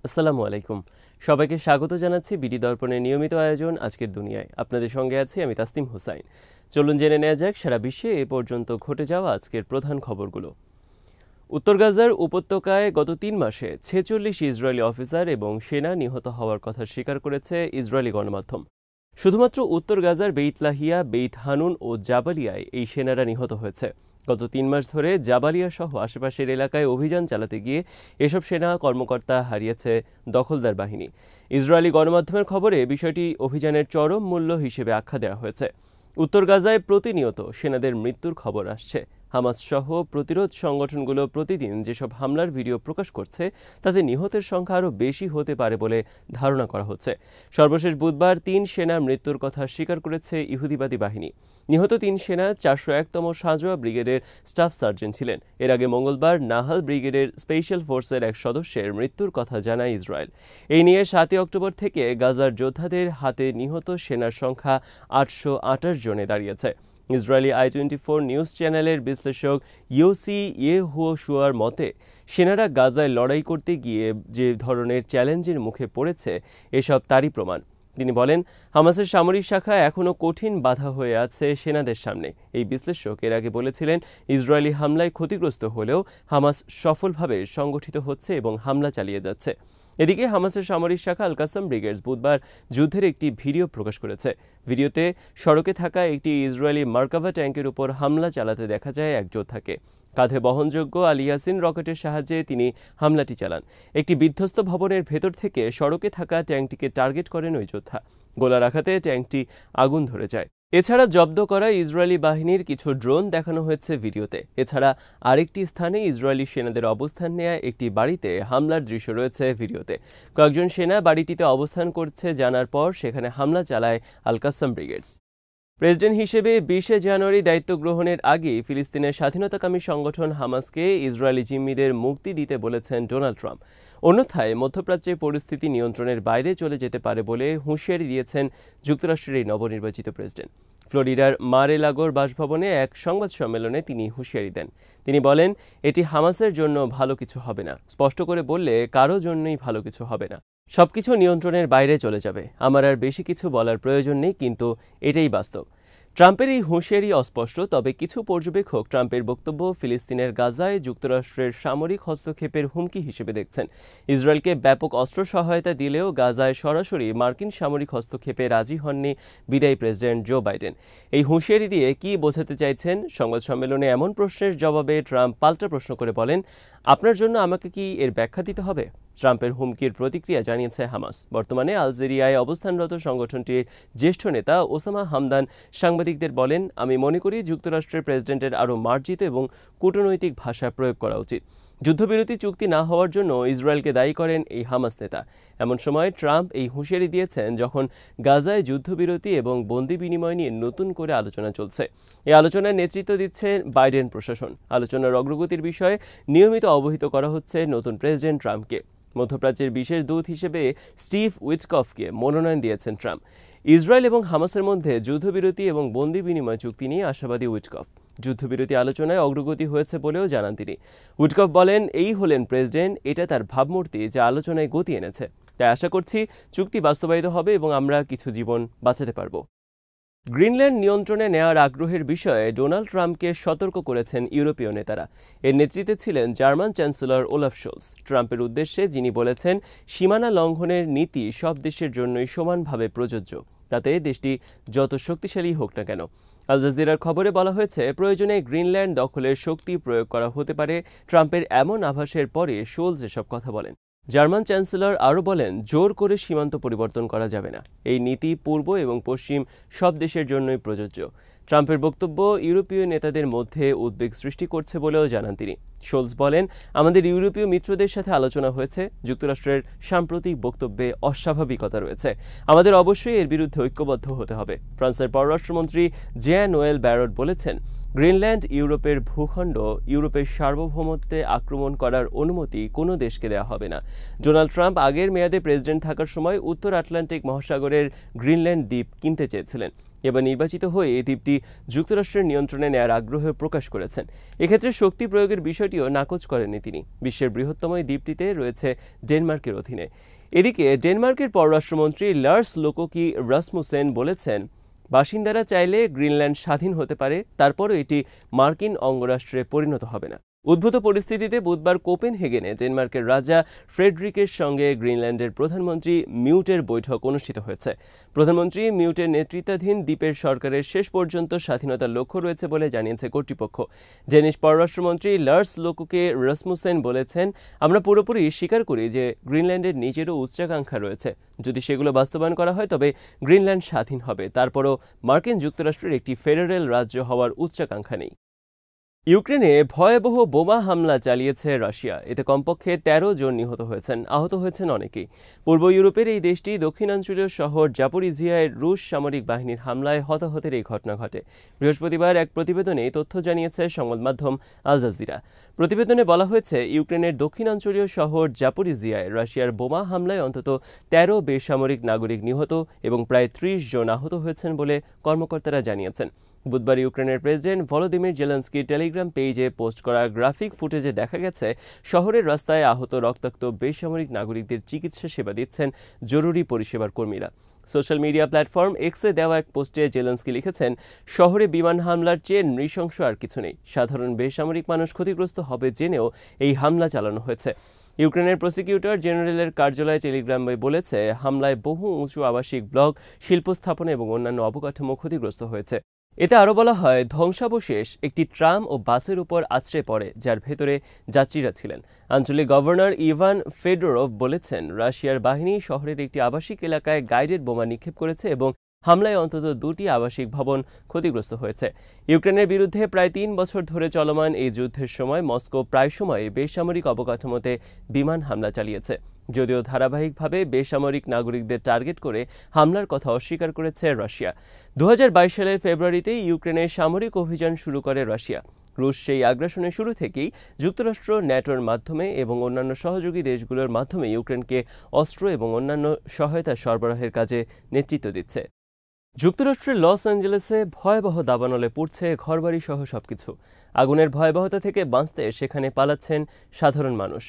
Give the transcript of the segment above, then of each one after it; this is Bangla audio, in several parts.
আসসালামু আলাইকুম। সবাইকে স্বাগত জানাচ্ছি বিডি দর্পণের নিয়মিত আয়োজন আজকের দুনিয়ায়। আপনাদের সঙ্গে আছি আমি তাসনিম হোসাইন। চলুন জেনে নেওয়া যাক সারা বিশ্বে এ পর্যন্ত ঘটে যাওয়া আজকের প্রধান খবরগুলো। উত্তর গাজার উপত্যকায় গত ৩ মাসে ৪৬ ইসরায়েলি অফিসার এবং সেনা নিহত হওয়ার কথা স্বীকার করেছে ইসরায়েলি গণমাধ্যম। শুধুমাত্র উত্তর গাজার বেইত লাহিয়া, বেইত হানুন ও জাবালিয়ায় এই সেনারা নিহত হয়েছে। গত ৩ মাস ধরে জাবালিয়া সহ আশেপাশের এলাকায় অভিযান চালাতে গিয়ে এসব সেনা কর্মকর্তা হারিয়েছে দখলদার বাহিনী। ইসরায়েলি গণমাধ্যমের খবরে বিষয়টি অভিযানের চরম মূল্য হিসেবে আখ্যা দেওয়া হয়েছে। উত্তর গাজায় প্রতিনিয়ত সেনাদের মৃত্যুর খবর আসছে। হামাস সহ প্রতিরোধ সংগঠনগুলো প্রতিদিন যেসব হামলার ভিডিও প্রকাশ করছে তাতে নিহতের সংখ্যা আরও বেশি হতে পারে বলে ধারণা করা হচ্ছে। সর্বশেষ বুধবার ৩ সেনার মৃত্যুর কথা স্বীকার করেছে ইহুদিবাদী বাহিনী। নিহত ৩ সেনা ৪০১তম সাঁজোয়া ব্রিগেডের স্টাফ সার্জেন্ট ছিলেন। এর আগে মঙ্গলবার নাহাল ব্রিগেডের স্পেশাল ফোর্সের এক সদস্যের মৃত্যুর কথা জানায় ইসরায়েল। এই নিয়ে ৭ অক্টোবর থেকে গাজার যোদ্ধাদের হাতে নিহত সেনার সংখ্যা ৮২৮ জনে দাঁড়িয়েছে। ইসরায়েলি i24 নিউজ চ্যানেলের বিশ্লেষক ইয়োসি ইয়েহুশোয়ার মতে, সেনারা গাজায় লড়াই করতে গিয়ে যে ধরনের চ্যালেঞ্জের মুখে পড়েছে এসব তারই প্রমাণ। তিনি বলেন, হামাসের সামরিক শাখা এখনও কঠিন বাধা হয়ে আছে সেনাদের সামনে। এই বিশ্লেষক এর আগে বলেছিলেন, ইসরায়েলি হামলায় ক্ষতিগ্রস্ত হলেও হামাস সফলভাবে সংগঠিত হচ্ছে এবং হামলা চালিয়ে যাচ্ছে। এদিকে হামাসের সামরিক শাখা আল কাসাম ব্রিগেডস বুধবার যুদ্ধের একটি ভিডিও প্রকাশ করেছে। ভিডিওতে সড়কে থাকা একটি ইসরায়েলি মার্কাভা ট্যাঙ্কের উপর হামলা চালাতে দেখা যায় এক যোদ্ধাকে। কাঁধে বহনযোগ্য আল ইয়াসিন রকেটের সাহায্যে তিনি হামলাটি চালান। একটি বিধ্বস্ত ভবনের ভেতর থেকে সড়কে থাকা ট্যাঙ্কটিকে টার্গেট করেন ওই যোদ্ধা। গোলার আঘাতে ট্যাঙ্কটি আগুন ধরে যায়। এছাড়া জব্দ করা ইসরায়েলি বাহিনীর কিছু ড্রোন দেখানো হয়েছে ভিডিওতে। এছাড়া আরেকটি স্থানে ইসরায়েলি সেনাদের অবস্থান নেয়া একটি বাড়িতে হামলার দৃশ্য রয়েছে ভিডিওতে। কয়েকজন সেনা বাড়িটিতে অবস্থান করছে জানার পর সেখানে হামলা চালায় আল কাসাম ব্রিগেডস। প্রেসিডেন্ট হিসেবে ২০ জানুয়ারি দায়িত্ব গ্রহণের আগে ফিলিস্তিনের স্বাধীনতাকামী সংগঠন হামাসকে ইসরায়েলি জিম্মিদের মুক্তি দিতে বলেছেন ডোনাল্ড ট্রাম্প। অন্যথায় মধ্যপ্রাচ্যে পরিস্থিতি নিয়ন্ত্রণের বাইরে চলে যেতে পারে বলে হুঁশিয়ারি দিয়েছেন যুক্তরাষ্ট্রের এই নবনির্বাচিত প্রেসিডেন্ট। ফ্লোরিডার মার-এ-লাগোর বাসভবনে এক সংবাদ সম্মেলনে তিনি হুঁশিয়ারি দেন। তিনি বলেন, এটি হামাসের জন্য ভালো কিছু হবে না। স্পষ্ট করে বললে কারো জন্যই ভালো কিছু হবে না। সবকিছু নিয়ন্ত্রণের বাইরে চলে যাবে। আমার আর বেশি কিছু বলার প্রয়োজন নেই, কিন্তু এটাই বাস্তব। ট্রাম্পের এই হুঁশিয়ারি অস্পষ্ট, তবে কিছু পর্যবেক্ষক ট্রাম্পের বক্তব্য ফিলিস্তিনের গাজায় যুক্তরাষ্ট্রের সামরিক হস্তক্ষেপের হুমকি হিসেবে দেখছেন। ইসরায়েলকে ব্যাপক অস্ত্র সহায়তা দিলেও গাজায় সরাসরি মার্কিন সামরিক হস্তক্ষেপে রাজি হননি বিদায়ী প্রেসিডেন্ট জো বাইডেন। এই হুঁশিয়ারি দিয়ে কি বোঝাতে চাইছেন? সংবাদ সম্মেলনে এমন প্রশ্নের জবাবে ট্রাম্প পাল্টা প্রশ্ন করে বলেন, আপনার জন্য আমাকে কি এর ব্যাখ্যা দিতে হবে? ট্রাম্পের হুমকির প্রতিক্রিয়া জানিয়েছে হামাস। বর্তমানে আলজেরিয়ায় অবস্থানরত সংগঠনটির জ্যেষ্ঠ নেতা ওসামা হামদান সাংবাদিকদের বলেন, আমি মনে করি যুক্তরাষ্ট্রের প্রেসিডেন্টের আরও মার্জিত এবং কূটনৈতিক ভাষা প্রয়োগ করা উচিত। যুদ্ধবিরতি চুক্তি না হওয়ার জন্য ইসরায়েলকে দায়ী করেন এই হামাস নেতা। এমন সময় ট্রাম্প এই হুঁশিয়ারি দিয়েছেন যখন গাজায় যুদ্ধবিরতি এবং বন্দি বিনিময় নিয়ে নতুন করে আলোচনা চলছে। এই আলোচনায় নেতৃত্ব দিচ্ছে বাইডেন প্রশাসন। আলোচনার অগ্রগতির বিষয়ে নিয়মিত অবহিত করা হচ্ছে নতুন প্রেসিডেন্ট ট্রাম্পকে। মধ্যপ্রাচ্যের বিশেষ দূত হিসেবে স্টিভ উইটকফকে মনোনয়ন দিয়েছেন ট্রাম্প। ইসরায়েল এবং হামাসের মধ্যে যুদ্ধবিরতি এবং বন্দি বিনিময় চুক্তি নিয়ে আশাবাদী উইটকফ। যুদ্ধবিরতি আলোচনায় অগ্রগতি হয়েছে বলেও জানান তিনি। উইটকফ বলেন, এই হলেন প্রেসিডেন্ট, এটা তার ভাবমূর্তি যা আলোচনায় গতি এনেছে। তাই আশা করছি চুক্তি বাস্তবায়িত হবে এবং আমরা কিছু জীবন বাঁচাতে পারব। গ্রিনল্যান্ড নিয়ন্ত্রণে নেওয়ার আগ্রহের বিষয়ে ডোনাল্ড ট্রাম্পকে সতর্ক করেছেন ইউরোপীয় নেতারা। এর নেতৃত্বে ছিলেন জার্মান চ্যান্সেলর ওলাফ শোলস। ট্রাম্পের উদ্দেশ্যে যিনি বলেছেন, সীমানা লঙ্ঘনের নীতি সব দেশের জন্যই সমানভাবে প্রযোজ্য, তাতে দেশটি যত শক্তিশালী হোক না কেন। আল জাজিরার খবরে বলা হয়েছে, প্রয়োজনে গ্রিনল্যান্ড দখলের শক্তি প্রয়োগ করা হতে পারে। ট্রাম্পের এমন আভাসের পরে শোলস এসব কথা বলেন। জার্মান চ্যান্সেলর আরও বলেন, জোর করে সীমান্ত পরিবর্তন করা যাবে না। এই নীতি পূর্ব এবং পশ্চিম সব দেশের জন্যই প্রযোজ্য। ট্রাম্পের বক্তব্য ইউরোপীয় নেতাদের মধ্যে উদ্বেগ সৃষ্টি করছে বলেও জানান তিনি। শোলস বলেন, আমাদের ইউরোপীয় মিত্রদের সাথে আলোচনা হয়েছে। যুক্তরাষ্ট্রের সাম্প্রতিক বক্তব্যে অস্বাভাবিকতা রয়েছে। আমাদের অবশ্যই এর বিরুদ্ধে ঐক্যবদ্ধ হতে হবে। ফ্রান্সের পররাষ্ট্রমন্ত্রী জ্যান-নোয়েল ব্যারট বলেছেন, গ্রিনল্যান্ড ইউরোপের ভূখণ্ড। ইউরোপের সার্বভৌমত্বে আক্রমণ করার অনুমতি কোনো দেশকে দেওয়া হবে না। ডোনাল্ড ট্রাম্প আগের মেয়াদে প্রেসিডেন্ট থাকার সময় উত্তর আটলান্টিক মহাসাগরের গ্রিনল্যান্ড দ্বীপ কিনতে চেয়েছিলেন। এবার নির্বাচিত হয়ে এই দ্বীপটি যুক্তরাষ্ট্রের নিয়ন্ত্রণে নেয়ার আগ্রহ প্রকাশ করেছেন। এক্ষেত্রে শক্তি প্রয়োগের বিষয়টিও নাকচ করেননি তিনি। বিশ্বের বৃহত্তম এই দ্বীপটিতে রয়েছে ডেনমার্কের অধীনে। এদিকে ডেনমার্কের পররাষ্ট্রমন্ত্রী লার্স লোকোকি রাসমুসেন বলেছেন, বাসিন্দারা চাইলে গ্রিনল্যান্ড স্বাধীন হতে পারে, তারপরও এটি মার্কিন অঙ্গরাষ্ট্রে পরিণত হবে না। উদ্ভূত পরিস্থিতিতে বুধবার কোপেনহেগেনে ডেনমার্কের রাজা ফ্রেডরিকের সঙ্গে গ্রিনল্যান্ডের প্রধানমন্ত্রী মিউটের বৈঠক অনুষ্ঠিত হয়েছে। প্রধানমন্ত্রী মিউটের নেতৃত্বাধীন দ্বীপের সরকারের শেষ পর্যন্ত স্বাধীনতার লক্ষ্য রয়েছে বলে জানিয়েছে কর্তৃপক্ষ। ডেনিশ পররাষ্ট্রমন্ত্রী লার্স লোকোকে রাসমুসেন বলেছেন, আমরা পুরোপুরি স্বীকার করি যে গ্রিনল্যান্ডের নিজেরও উচ্চাকাঙ্ক্ষা রয়েছে। যদি সেগুলো বাস্তবায়ন করা হয় তবে গ্রিনল্যান্ড স্বাধীন হবে, তারপরও মার্কিন যুক্তরাষ্ট্রের একটি ফেডারেল রাজ্য হওয়ার উচ্চাকাঙ্ক্ষা নেই। ইউক্রেনে ভয়াবহ বোমা হামলা চালিয়েছে রাশিয়া। এতে কমপক্ষে ১৩ জন নিহত হয়েছেন, আহত হয়েছেন অনেকেই। পূর্ব ইউরোপের এই দেশটি দক্ষিণাঞ্চলীয় শহর জাপোরিজিয়ায় রুশ সামরিক বাহিনীর হামলায় হতাহতের এই ঘটনা ঘটে। বৃহস্পতিবার এক প্রতিবেদনে তথ্য জানিয়েছে সংবাদ মাধ্যম আল জাজিরা। প্রতিবেদনে বলা হয়েছে, ইউক্রেনের দক্ষিণাঞ্চলীয় শহর জাপোরিজিয়ায় রাশিয়ার বোমা হামলায় অন্তত ১৩ বেসামরিক নাগরিক নিহত এবং প্রায় ৩০ জন আহত হয়েছেন বলে কর্মকর্তারা জানিয়েছেন। বুধবার ইউক্রেনের প্রেসিডেন্ট ভলোদিমির জেলেনস্কির টেলিগ্রাম পেজে পোস্ট করা গ্রাফিক ফুটেজে দেখা গেছে, শহরের রাস্তায় আহত রক্তাক্ত বেসামরিক নাগরিকদের চিকিৎসা সেবা দিচ্ছেন জরুরি পরিষেবার কর্মীরা। সোশ্যাল মিডিয়া প্ল্যাটফর্ম এক্সে দেওয়া এক পোস্টে জেলেনস্কি লিখেছেন, শহরে বিমান হামলার চেয়ে নৃশংস আর কিছু নেই। সাধারণ বেসামরিক মানুষ ক্ষতিগ্রস্ত হবে জেনেও এই হামলা চালানো হয়েছে। ইউক্রেনের প্রসিকিউটর জেনারেলের কার্যালয় টেলিগ্রামে বলেছে, হামলায় বহু উঁচু আবাসিক ব্লক, শিল্প স্থাপনা এবং অন্যান্য অবকাঠামো ক্ষতিগ্রস্ত হয়েছে। এতে আরও বলা হয়, ধ্বংসাবশেষ একটি ট্রাম ও বাসের উপর আছড়ে পড়ে, যার ভেতরে যাত্রীরা ছিলেন। আঞ্চলিক গভর্নর ইভান ফেডোরভ বলেছেন, রাশিয়ার বাহিনী শহরের একটি আবাসিক এলাকায় গাইডেড বোমা নিক্ষেপ করেছে এবং হামলায় অন্তত ২টি আবাসিক ভবন ক্ষতিগ্রস্ত হয়েছে। ইউক্রেনের বিরুদ্ধে প্রায় ৩ বছর ধরে চলমান এই যুদ্ধের সময় মস্কো প্রায় সময় বেসামরিক অবকাঠামোতে বিমান হামলা চালিয়েছে। যদিও ধারাবাহিকভাবে বেসামরিক নাগরিকদের টার্গেট করে হামলার কথা অস্বীকার করেছে রাশিয়া। ২০২২ সালের ফেব্রুয়ারিতে ইউক্রেনে সামরিক অভিযান শুরু করে রাশিয়া। রুশ সেই আগ্রাসনের শুরু থেকেই যুক্তরাষ্ট্র, ন্যাটোর মাধ্যমে এবং অন্যান্য সহযোগী দেশগুলোর মাধ্যমে ইউক্রেনকে অস্ত্র এবং অন্যান্য সহায়তা সরবরাহের কাজে নেতৃত্ব দিচ্ছে। যুক্তরাষ্ট্রের লস অ্যাঞ্জেলেসে ভয়াবহ দাবানলে পুড়ছে ঘরবাড়ি সহ সবকিছু। আগুনের ভয়াবহতা থেকে বাঁচতে সেখানে পালাচ্ছেন সাধারণ মানুষ।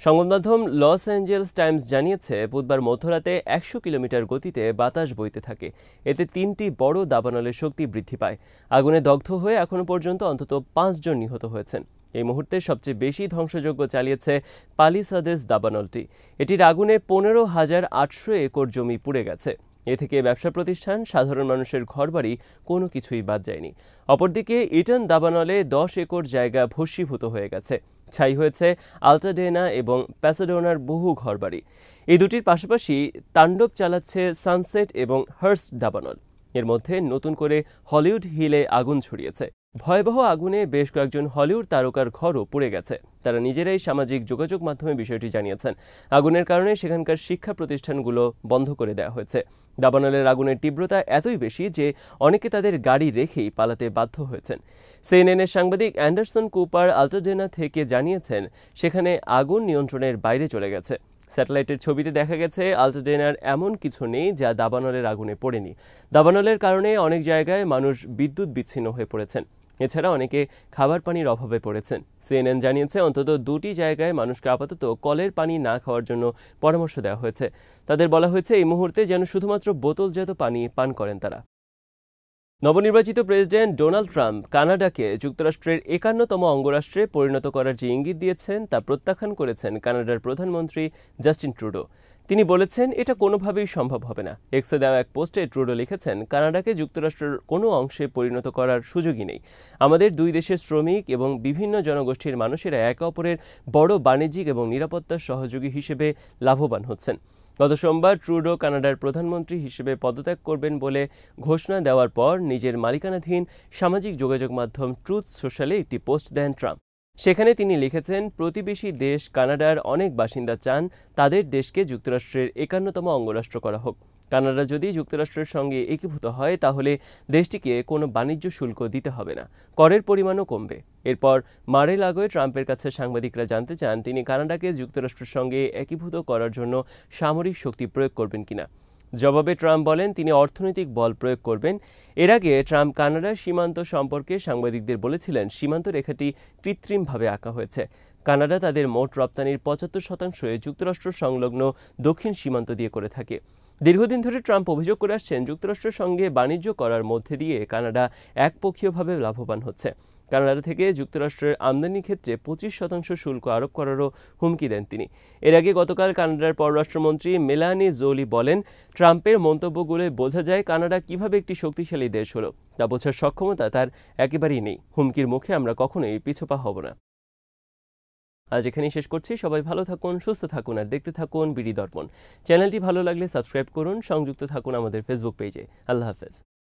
সংবাদ মাধ্যম লস অ্যাঞ্জেলস টাইমস জানিয়েছে, বুধবার মধ্যরাতে ১০০ কিলোমিটার গতিতে বাতাস বইতে থাকে। এতে ৩টি বড় দাবানলের শক্তি বৃদ্ধি পায়। আগুনে দগ্ধ হয়ে এখনও পর্যন্ত অন্তত ৫ জন নিহত হয়েছেন। এই মুহূর্তে সবচেয়ে বেশি ধ্বংসযজ্ঞ চালিয়েছে পালিসাদেস দাবানলটি। এটির আগুনে ১৫,৮০০ একর জমি পুড়ে গেছে। এ থেকে ব্যবসা প্রতিষ্ঠান, সাধারণ মানুষের ঘরবাড়ি কোনো কিছুই বাদ যায়নি। অপরদিকে ইটন দাবানলে ১০ একর জায়গা ভস্মীভূত হয়ে গেছে। ছাই হয়েছে আল্টাডেনা এবং প্যাসাডোনার বহু ঘরবাড়ি। এই দুটির পাশাপাশি তাণ্ডব চালাচ্ছে সানসেট এবং হার্স্ট দাবানল। এর মধ্যে নতুন করে হলিউড হিলে আগুন ছড়িয়েছে। ভয়াবহ আগুনে বেশ কয়েকজন হলিউড তারকার ঘরও পুড়ে গেছে। তারা নিজেরাই সামাজিক যোগাযোগ মাধ্যমে বিষয়টি জানিয়েছেন। আগুনের কারণে সেখানকার শিক্ষা প্রতিষ্ঠানগুলো বন্ধ করে দেওয়া হয়েছে। দাবানলের আগুনের তীব্রতা এতই বেশি যে অনেকে তাদের গাড়ি রেখেই পালাতে বাধ্য হয়েছেন। সিএনএনের সাংবাদিক অ্যান্ডারসন কুপার আল্টাডেনা থেকে জানিয়েছেন, সেখানে আগুন নিয়ন্ত্রণের বাইরে চলে গেছে। স্যাটেলাইটের ছবিতে দেখা গেছে, আল্টাডেনার এমন কিছু নেই যা দাবানলের আগুনে পড়েনি। দাবানলের কারণে অনেক জায়গায় মানুষ বিদ্যুৎ বিচ্ছিন্ন হয়ে পড়েছেন। এছাড়া অনেকে খাবার পানির অভাবে পড়েছেন। সিএনএন জানিয়েছে, অন্তত ২টি জায়গায় মানুষকে আপাতত কলের পানি না খাওয়ার জন্য পরামর্শ দেওয়া হয়েছে। তাদের বলা হয়েছে, এই মুহূর্তে যেন শুধুমাত্র বোতলজাত পানি পান করেন তারা। নবনির্বাচিত প্রেসিডেন্ট ডোনাল্ড ট্রাম্প কানাডাকে যুক্তরাষ্ট্রের ৫১তম অঙ্গরাষ্ট্রে পরিণত করার যে ইঙ্গিত দিয়েছেন তা প্রত্যাখ্যান করেছেন কানাডার প্রধানমন্ত্রী জাস্টিন ট্রুডো। তিনি বলেছেন, এটা কোনোভাবেই সম্ভব হবে না। এক্সে দেওয়া এক পোস্টে ট্রুডো লিখেছেন, কানাডাকে যুক্তরাষ্ট্রের কোনো অংশে পরিণত করার সুযোগই নেই। আমাদের দুই দেশের শ্রমিক এবং বিভিন্ন জনগোষ্ঠীর মানুষেরা একে অপরের বড় বাণিজ্যিক এবং নিরাপত্তার সহযোগী হিসেবে লাভবান হচ্ছেন। গত সোমবার ট্রুডো কানাডার প্রধানমন্ত্রী হিসেবে পদত্যাগ করবেন বলে ঘোষণা দেওয়ার পর নিজের মালিকানাধীন সামাজিক যোগাযোগ মাধ্যম ট্রুথ সোশ্যালে একটি পোস্ট দেন ট্রাম্প। সেখানে তিনি লিখেছেন, প্রতিবেশী দেশ কানাডার অনেক বাসিন্দা চান তাদের দেশকে যুক্তরাষ্ট্রের ৫১তম অঙ্গরাষ্ট্র করা হোক। কানাডা যদি যুক্তরাষ্ট্রের সঙ্গে একীভূত হয় তাহলে দেশটিকে কোনো বাণিজ্য শুল্ক দিতে হবে না, করের পরিমাণও কমবে। এরপর মার-এ-লাগোয় ট্রাম্পের কাছে সাংবাদিকরা জানতে চান, তিনি কানাডাকে যুক্তরাষ্ট্রের সঙ্গে একীভূত করার জন্য সামরিক শক্তি প্রয়োগ করবেন কিনা। জবাবে ট্রাম্প বলেন তিনি অর্থনৈতিক বল প্রয়োগ করবেন। এর আগে ট্রাম্প কানাডার সীমান্ত সম্পর্কে সাংবাদিকদের বলেছিলেন সীমান্ত রেখাটি কৃত্রিমভাবে আঁকা হয়েছে। কানাডা তাদের মোট রপ্তানির ৭৫% যুক্তরাষ্ট্র সংলগ্ন দক্ষিণ সীমান্ত দিয়ে করে থাকে। দীর্ঘদিন ধরে ট্রাম্প অভিযোগ করে আসছেন যুক্তরাষ্ট্রের সঙ্গে বাণিজ্য করার মধ্যে দিয়ে কানাডা একপক্ষীয়ভাবে লাভবান হচ্ছে। কানাডা থেকে যুক্তরাষ্ট্রের আমদানির ক্ষেত্রে ২৫% শুল্ক আরোপ করারও হুমকি দেন তিনি। এর আগে গতকাল কানাডার পররাষ্ট্রমন্ত্রী মেলানি জোলি বলেন ট্রাম্পের মন্তব্যগুলোয় বোঝা যায় কানাডা কিভাবে একটি শক্তিশালী দেশ হলো তা বোঝার সক্ষমতা তার একেবারেই নেই। হুমকির মুখে আমরা কখনোই পিছুপা হব না। আজ এখানেই শেষ করছি। সবাই ভালো থাকুন, সুস্থ থাকুন আর দেখতে থাকুন বিডি দর্পণ। চ্যানেলটি ভালো লাগলে সাবস্ক্রাইব করুন, সংযুক্ত থাকুন আমাদের ফেসবুক পেজে। আল্লাহ হাফেজ।